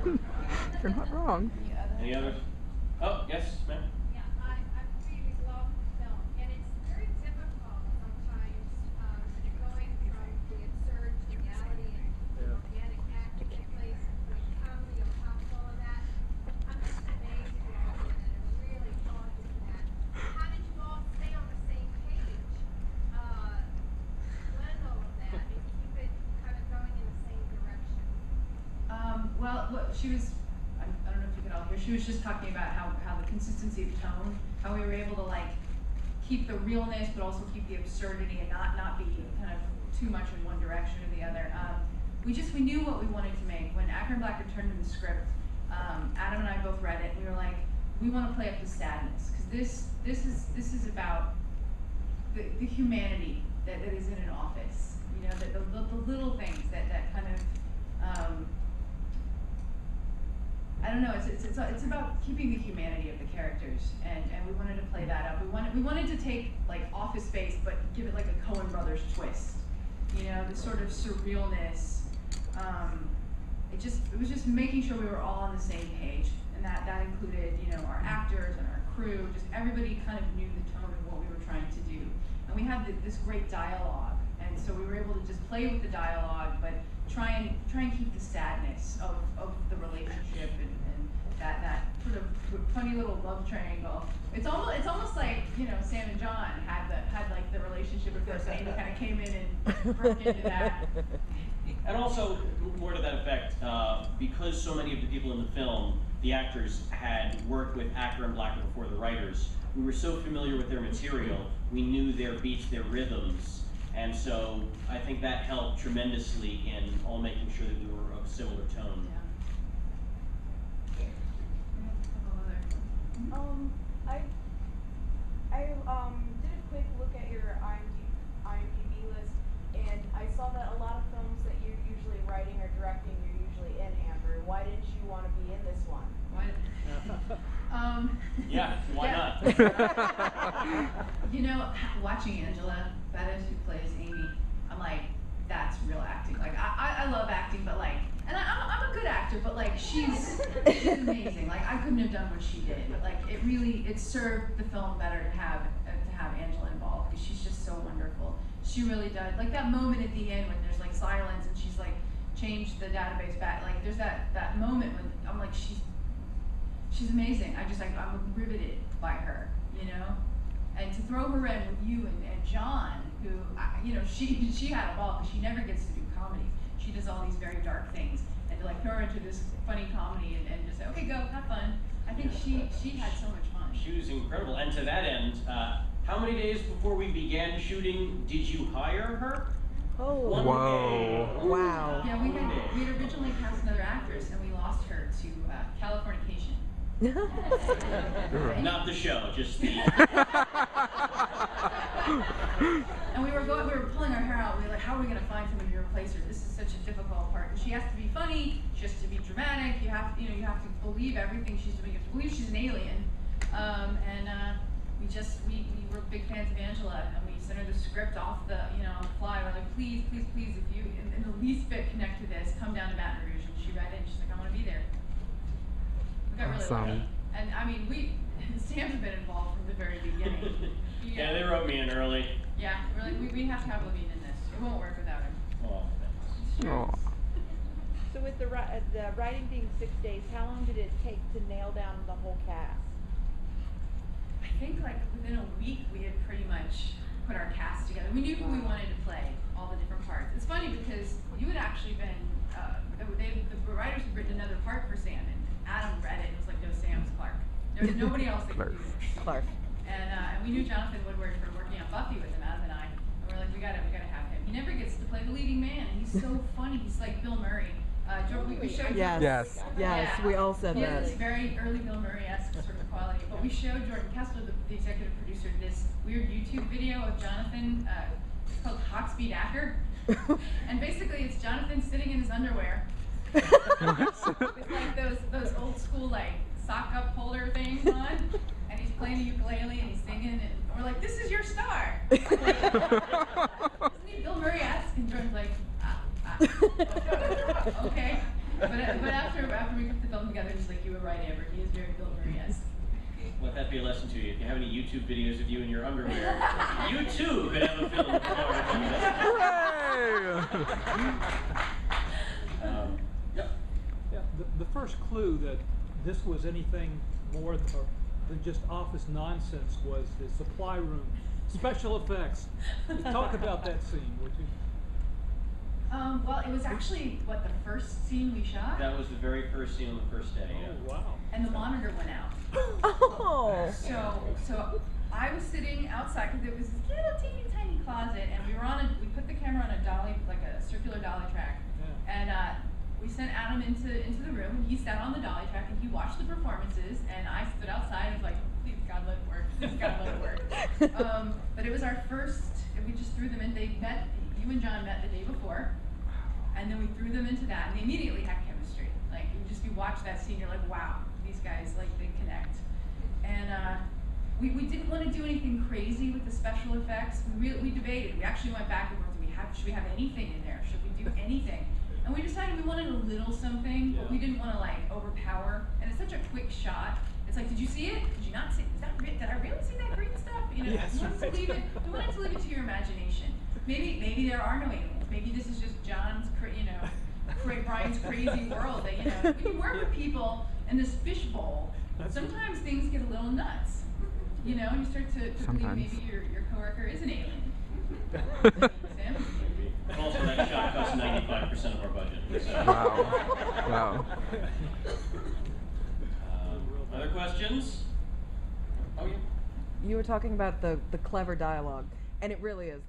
You're not wrong. Any others? Oh, yes, ma'am. Yeah, I really love the film, and it's very difficult sometimes going from the absurd to reality and organic acting in place with comedy on top of all of that. I'm just amazed you all did it and really thought into that. How did you all stay on the same page? Blend all of that and keep it kind of going in the same direction? Well, look, she was, I don't know if you could all hear, she was just talking about how the consistency of tone, how we were able to like keep the realness but also keep the absurdity and not be kind of too much in one direction or the other. We knew what we wanted to make. When Acker and Black returned to the script, Adam and I both read it and we were like, we want to play up the sadness, because this is about the humanity that is in an office. You know, the little things that kind of I don't know. It's about keeping the humanity of the characters, and we wanted to play that up. We wanted to take like Office Space, but give it like a Coen Brothers twist. You know, the sort of surrealness. It was just making sure we were all on the same page, and that included, you know, our actors and our crew. Just everybody kind of knew the tone of what we were trying to do, and we had this great dialogue, and so we were able to just play with the dialogue, but try and keep the sadness of the relationship and that sort of funny little love triangle. It's almost like, you know, Sam and John had like the relationship at first, and Amy kind of came in and broke into that. And also, more to that effect, because so many of the people in the film, the actors, had worked with Acker and Blacker before the writers, we were so familiar with their material, we knew their beats, their rhythms, and so I think that helped tremendously in all making sure that we were of a similar tone. Yeah. I did a quick look at your IMDb list, and I saw that a lot of films that you're usually writing or directing, you're usually in, Amber. Why didn't you want to be in this one? Yeah, why not? You know, watching Angela Bettis, who plays Amy, I'm like, that's real acting. Like, I love acting, but like, and I'm a good actor, but like, she's amazing. Like, I couldn't have done what she did, but like, it served the film better to have Angela involved, because she's just so wonderful. She really does. Like that moment at the end when there's like silence and she's like changed the database back. Like, there's that moment when I'm like, she's amazing. I'm riveted by her, you know? And to throw her in with you and John, who, you know, she had a ball because she never gets to do comedy. She does all these very dark things. And to like throw her into this funny comedy and just say, okay, go, have fun. I think she had so much fun. She was incredible. And to that end, how many days before we began shooting did you hire her? Oh. One Whoa. day. Wow. Yeah, we had originally cast another actress and we lost her to Californication. Not the show, just the. And we were pulling our hair out. We were like, how are we going to find somebody to replace her? This is such a difficult part. And she has to be funny. She has to be dramatic. You have to believe everything she's doing. You have to believe she's an alien. We were big fans of Angela, and we sent her the script off on the fly. We're like, please, please, please, if you in the least bit connect to this, come down to Baton Rouge. And she read it, and she's like, I want to be there. We got really lucky. And I mean, Sam's been involved from the very beginning. Yeah, they wrote me in early. Yeah, we're like, we have to have Levine in this. It won't work without him. Oh, thanks. Oh. So with the writing being 6 days, how long did it take to nail down the whole cast? I think like within a week we had pretty much put our cast together. We knew who we wanted to play, all the different parts. It's funny because you had actually been, the writers had written another part for Sam, and Adam read it and was like, no, Sam's Clark. There was nobody else that could do this. Clark. And we knew Jonathan Woodward from working on Buffy with him, Adam and I, and we're like, we gotta have him. He never gets to play the leading man, and he's so funny. He's like Bill Murray. We showed Yes, we all said he that. has this very early Bill Murray-esque sort of quality. But we showed Jordan Kessler, the executive producer, this weird YouTube video of Jonathan. It's called Hot Speed Acker. And basically it's Jonathan sitting in his underwear with like those old school like sock up holder things on, and he's playing the ukulele and he's singing, and we're like, this is your star. Isn't he Bill Murray-esque? And Jordan's like, okay. But after after we put the film together, he's like, you were right, Amber. He is very Bill Murray-esque. Let that be a lesson to you. If you have any YouTube videos of you in your underwear, you too could have a film with Yep. Yeah, the first clue that this was anything more than just office nonsense was the supply room special effects. Talk about that scene, would you? Well, it was actually, what, the first scene we shot? That was the very first scene on the first day. Yeah. Oh, wow. And the monitor went out. Oh. So I was sitting outside because it was this little teeny tiny closet, and we put the camera on a dolly, like a circular dolly track, and we sent Adam into the room, and he sat on the dolly track, and he watched the performances, and I stood outside and was like, please God, let it work, please God, let it work. But it was our first, and we just threw them in. They met, you and John met the day before, and then we threw them into that, and they immediately had chemistry. Like, you watch that scene, you're like, wow, these guys, like, they connect. And we didn't want to do anything crazy with the special effects. We debated. We actually went back and forth. Should we have anything in there? Should we do anything? And we decided we wanted a little something, but we didn't want to, like, overpower. And it's such a quick shot. It's like, did you see it? Did you not see it? Did I really see that green stuff? You know, Yes, we wanted to leave it to your imagination. Maybe there are no aliens. Maybe this is just John's, Brian's crazy world. That, you know, when you work with people in this fishbowl, sometimes things get a little nuts. You know, you start to believe maybe your coworker is an alien. Sam? Also, that shot cost 95% of our budget. So. Wow. Other questions? Oh, yeah. You were talking about the clever dialogue, and it really is